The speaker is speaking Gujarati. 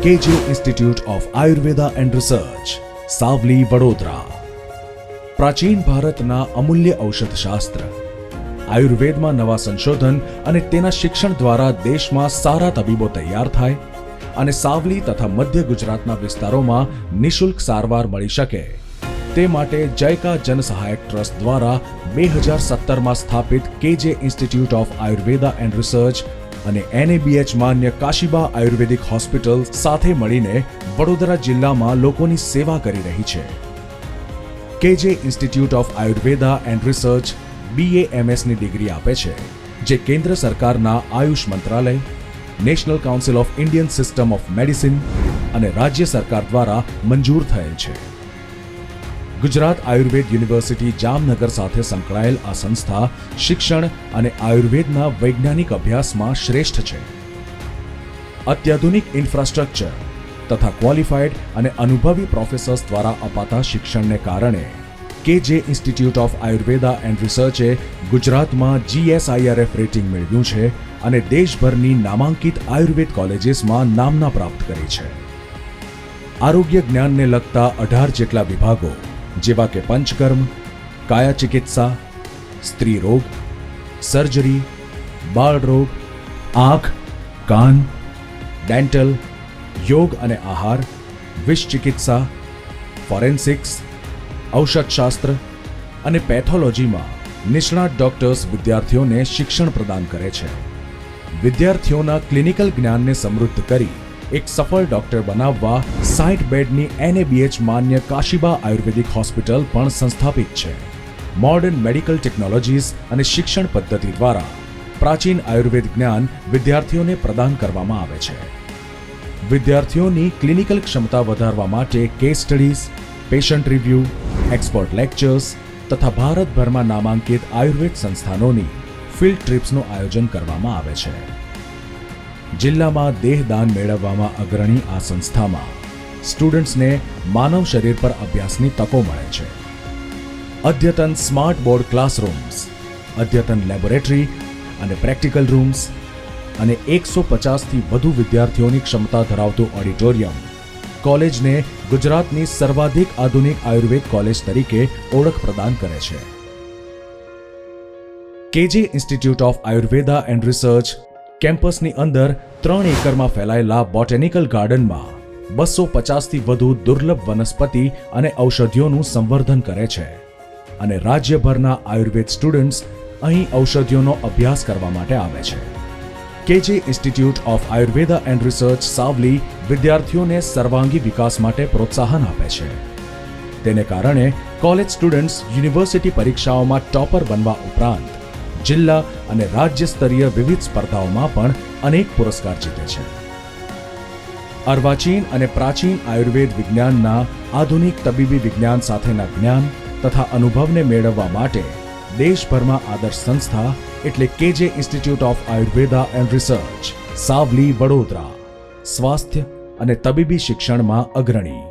કેજે institute of Ayurveda and research, Savli, Vadodara. પ્રાચીન ભારતના અમૂલ્ય ઔષધશાસ્ત્ર, આયુર્વેદમાં નવા સંશોધન અને તેના શિક્ષણ દ્વારા દેશમાં સારા તબીબો તૈયાર થાય અને સાવલી તથા મધ્ય ગુજરાતના વિસ્તારોમાં નિઃશુલ્ક સારવાર મળી શકે તે માટે જયકા જનસહાયક ટ્રસ્ટ દ્વારા 2017માં સ્થાપિત કેજે institute of Ayurveda and research અને NABH માન્ય કાશીબા આયુર્વેદિક હોસ્પિટલ સાથે મળીને વડોદરા જિલ્લામાં લોકોની સેવા કરી રહી છે. KJ institute of Ayurveda and research BAMSની ડિગ્રી આપે છે, જે કેન્દ્ર સરકારના આયુષ મંત્રાલય, national council of Indian system of medicine અને રાજ્ય સરકાર દ્વારા મંજૂર થયેલ છે. ગુજરાત આયુર્વેદ યુનિવર્સિટી જામનગર સાથે સંકળાયેલ આ સંસ્થા શિક્ષણ અને આયુર્વેદના વૈજ્ઞાનિક અભ્યાસમાં શ્રેષ્ઠ છે. અત્યાધુનિક ઇન્ફ્રાસ્ટ્રક્ચર તથા ક્વોલિફાઈડ અને અનુભવી પ્રોફેસર્સ દ્વારા અપાતા શિક્ષણને કારણે કેજે ઇન્સ્ટિટ્યૂટ ઓફ આયુર્વેદા એન્ડ રિસર્ચે ગુજરાતમાં GSIRF રેટિંગ મેળવ્યું છે અને દેશભરની નામાંકિત આયુર્વેદ કોલેજીસમાં નામના પ્રાપ્ત કરી છે. આરોગ્ય જ્ઞાનને લગતા 18 જેટલા વિભાગો જેવા કે પંચકર્મ, કાયા ચિકિત્સા, સ્ત્રી રોગ, સર્જરી, બાળ રોગ, આંખ, કાન, ડેન્ટલ, યોગ અને આહાર, વિષ ચિકિત્સા, ફોરેન્સિક્સ, ઔષધશાસ્ત્ર અને પેથોલોજીમાં નિષ્ણાત ડોક્ટર્સ વિદ્યાર્થીઓને શિક્ષણ પ્રદાન કરે છે. વિદ્યાર્થીઓના ક્લિનિકલ જ્ઞાનને સમૃદ્ધ કરી એક સફળ ડોક્ટર બનાવવા 60 બેડની NABH માન્ય કાશીબા આયુર્વેદિક હોસ્પિટલ પણ સંસ્થાપિત છે. મોડર્ન મેડિકલ ટેકનોલોજીસ અને શિક્ષણ પદ્ધતિ દ્વારા પ્રાચીન આયુર્વેદ જ્ઞાન વિદ્યાર્થીઓને પ્રદાન કરવામાં આવે છે. વિદ્યાર્થીઓની ક્લિનિકલ ક્ષમતા વધારવા માટે case studies, patient review, expert lectures તથા ભારતભરમાં નામાંકિત આયુર્વેદ સંસ્થાનોની ફિલ્ડ ટ્રીપ્સનું આયોજન કરવામાં આવે છે. જિલ્લામાં દેહદાન મેળવવામાં અગ્રણી આ સંસ્થામાં સ્ટુડન્ટ્સને માનવ શરીર પર અભ્યાસની તકો મળે છે. અદ્યતન સ્માર્ટ બોર્ડ ક્લાસરૂમ્સ, અદ્યતન લેબોરેટરી અને પ્રેક્ટિકલ રૂમ્સ અને 150થી વધુ વિદ્યાર્થીઓની ક્ષમતા ધરાવતું ઓડિટોરિયમ કોલેજને ગુજરાતની સર્વાધિક આધુનિક આયુર્વેદ કોલેજ તરીકે ઓળખ પ્રદાન કરે છે. KJ institute of Ayurveda and research કેમ્પસની અંદર 3 એકરમાં ફેલાયેલા બોટેનિકલ ગાર્ડનમાં 250થી વધુ દુર્લભ વનસ્પતિ અને ઔષધિઓનું સંવર્ધન કરે છે અને રાજ્યભરના આયુર્વેદ સ્ટુડન્ટ્સ અહીં ઔષધિઓનો અભ્યાસ કરવા માટે આવે છે. KJ institute of Ayurveda and research Savli વિદ્યાર્થીઓને સર્વાંગી વિકાસ માટે પ્રોત્સાહન આપે છે. તેને કારણે કોલેજ સ્ટુડન્ટ્સ યુનિવર્સિટી પરીક્ષાઓમાં ટોપર બનવા ઉપરાંત જિલ્લા અને રાજ્ય સ્તરીય વિવિધ સ્પર્ધાઓમાં પણ અનેક પુરસ્કાર જીતે છે. અર્વાચીન અને પ્રાચીન આયુર્વેદ વિજ્ઞાનના આધુનિક તબીબી વિજ્ઞાન સાથેના જ્ઞાન તથા અનુભવને મેળવવા માટે દેશભરમાં આદર્શ સંસ્થા એટલે કેજે institute of Ayurveda and research, Savli, Vadodara સ્વાસ્થ્ય અને તબીબી શિક્ષણમાં અગ્રણી.